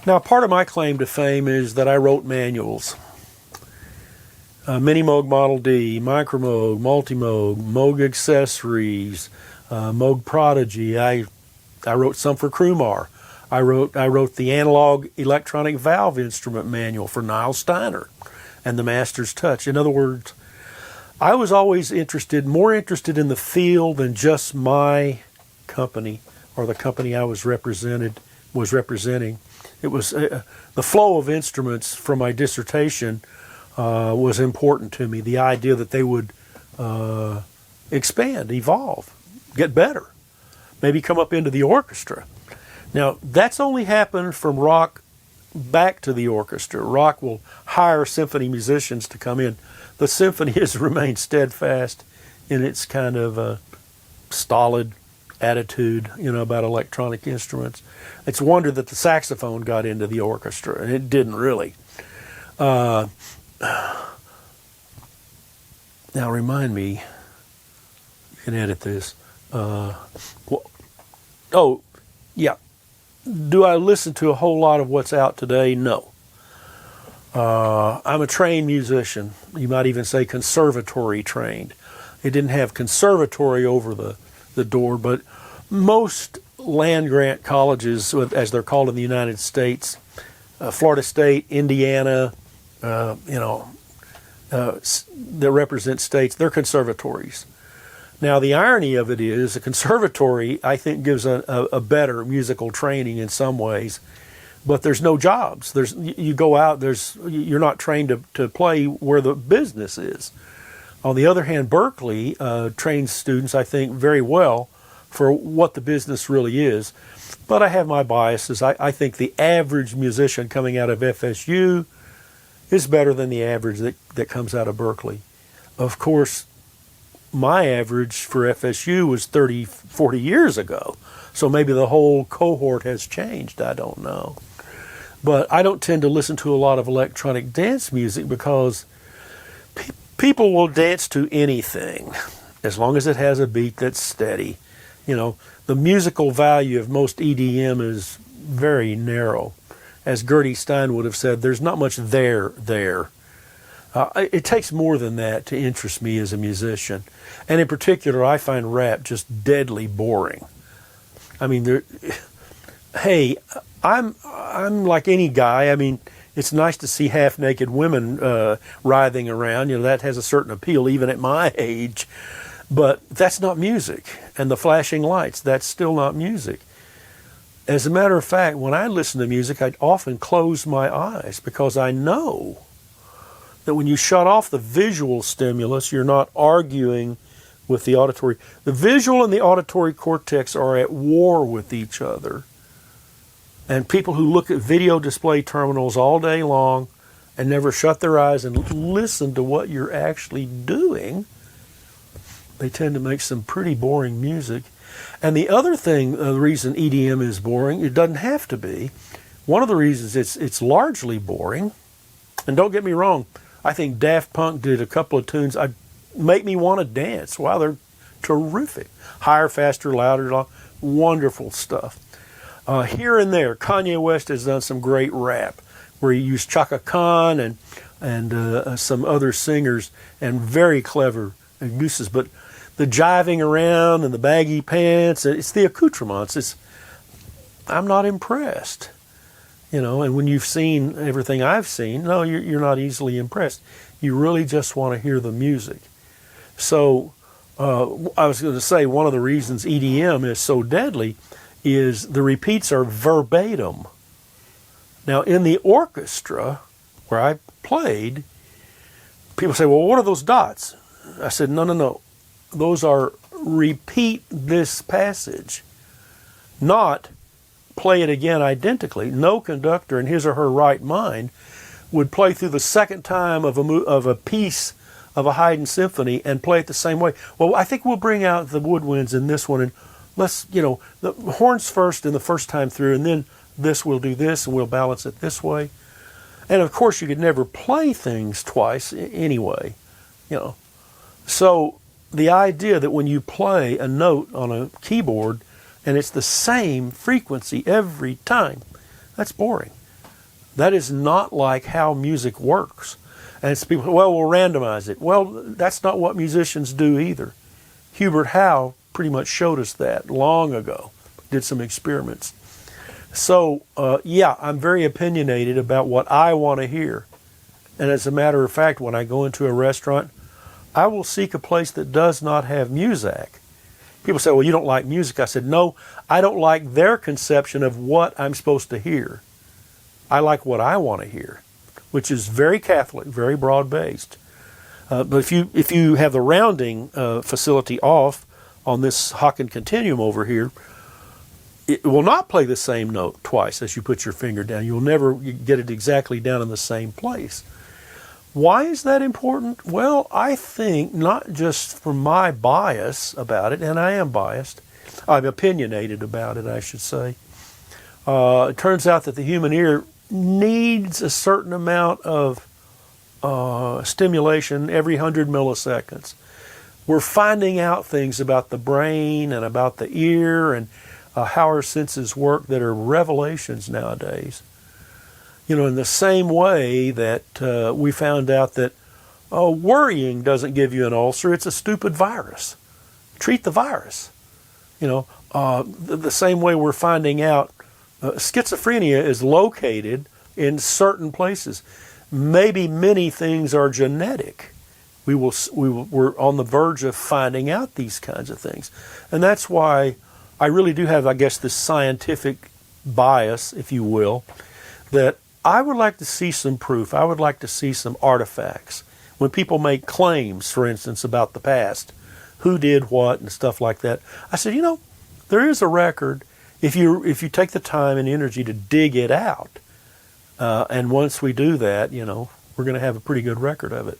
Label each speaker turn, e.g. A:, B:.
A: Now, part of my claim to fame is that I wrote manuals. Mini Moog Model D, Micro Moog, Multi Moog, Moog Accessories, Moog Prodigy. I wrote some for Crumar. I wrote the analog electronic valve instrument manual for Niall Steiner and the Master's Touch. In other words, I was always more interested in the field than just my company or the company I was representing. It was the flow of instruments from my dissertation was important to me. The idea that they would expand, evolve, get better, maybe come up into the orchestra. Now, that's only happened from rock back to the orchestra. Rock will hire symphony musicians to come in. The symphony has remained steadfast in its kind of stolid attitude, about electronic instruments. It's a wonder that the saxophone got into the orchestra, and it didn't really. Now, remind me, you can edit this. Do I listen to a whole lot of what's out today? No. I'm a trained musician. You might even say conservatory trained. It didn't have conservatory over the door, but most land-grant colleges, as they're called in the United States, Florida State, Indiana, that represent states, they're conservatories. Now, the irony of it is, a conservatory, I think, gives a better musical training in some ways, but there's no jobs. You go out, you're not trained to play where the business is. On the other hand, Berkeley trains students, I think, very well for what the business really is. But I have my biases. I think the average musician coming out of FSU is better than the average that comes out of Berkeley. Of course, my average for FSU was 30, 40 years ago. So maybe the whole cohort has changed. I don't know. But I don't tend to listen to a lot of electronic dance music because people will dance to anything as long as it has a beat that's steady. The musical value of most EDM is very narrow. As Gertie Stein would have said, there's not much there. It takes more than that to interest me as a musician. And in particular, I find rap just deadly boring. I mean, I'm like any guy. I mean, it's nice to see half-naked women writhing around. That has a certain appeal even at my age. But that's not music. And the flashing lights, that's still not music. As a matter of fact, when I listen to music, I often close my eyes because I know that when you shut off the visual stimulus, you're not arguing with the auditory. The visual and the auditory cortex are at war with each other. And people who look at video display terminals all day long and never shut their eyes and listen to what you're actually doing, they tend to make some pretty boring music. And the other thing, the reason EDM is boring, it doesn't have to be. One of the reasons it's largely boring, and don't get me wrong, I think Daft Punk did a couple of tunes that make me want to dance. Wow, they're terrific. Higher, faster, louder, wonderful stuff. Here and there, Kanye West has done some great rap where he used Chaka Khan and some other singers and very clever uses. But the jiving around and the baggy pants, it's the accoutrements. I'm not impressed. And when you've seen everything I've seen, no, you're not easily impressed. You really just want to hear the music. So I was going to say one of the reasons EDM is so deadly is the repeats are verbatim. Now, in the orchestra where I played, people say, well, what are those dots? I said, no. Those are repeat this passage, not play it again identically. No conductor in his or her right mind would play through the second time of a piece of a Haydn symphony and play it the same way. Well, I think we'll bring out the woodwinds in this one, and let's, the horns first in the first time through, and then we'll do this, and we'll balance it this way. And of course, you could never play things twice anyway, So the idea that when you play a note on a keyboard and it's the same frequency every time, that's boring. That is not like how music works. And it's people, well, we'll randomize it. Well, that's not what musicians do either. Hubert Howe pretty much showed us that long ago, did some experiments. So, yeah, I'm very opinionated about what I want to hear. And as a matter of fact, when I go into a restaurant, I will seek a place that does not have music. People say, well, you don't like music. I said, no, I don't like their conception of what I'm supposed to hear. I like what I want to hear, which is very Catholic, very broad-based. But if you have the rounding facility off on this Hawken continuum over here, it will not play the same note twice as you put your finger down. You'll never get it exactly down in the same place. Why is that important? Well, I think not just from my bias about it, and I am biased, I'm opinionated about it, I should say. It turns out that the human ear needs a certain amount of stimulation every 100 milliseconds. We're finding out things about the brain and about the ear and how our senses work that are revelations nowadays. You know, in the same way that we found out that worrying doesn't give you an ulcer, it's a stupid virus. Treat the virus. You know, the same way we're finding out schizophrenia is located in certain places. Maybe many things are genetic. We're on the verge of finding out these kinds of things. And that's why I really do have, I guess, this scientific bias, if you will, that I would like to see some proof. I would like to see some artifacts. When people make claims, for instance, about the past, who did what and stuff like that, I said, you know, there is a record if you take the time and energy to dig it out. And once we do that, you know, we're going to have a pretty good record of it.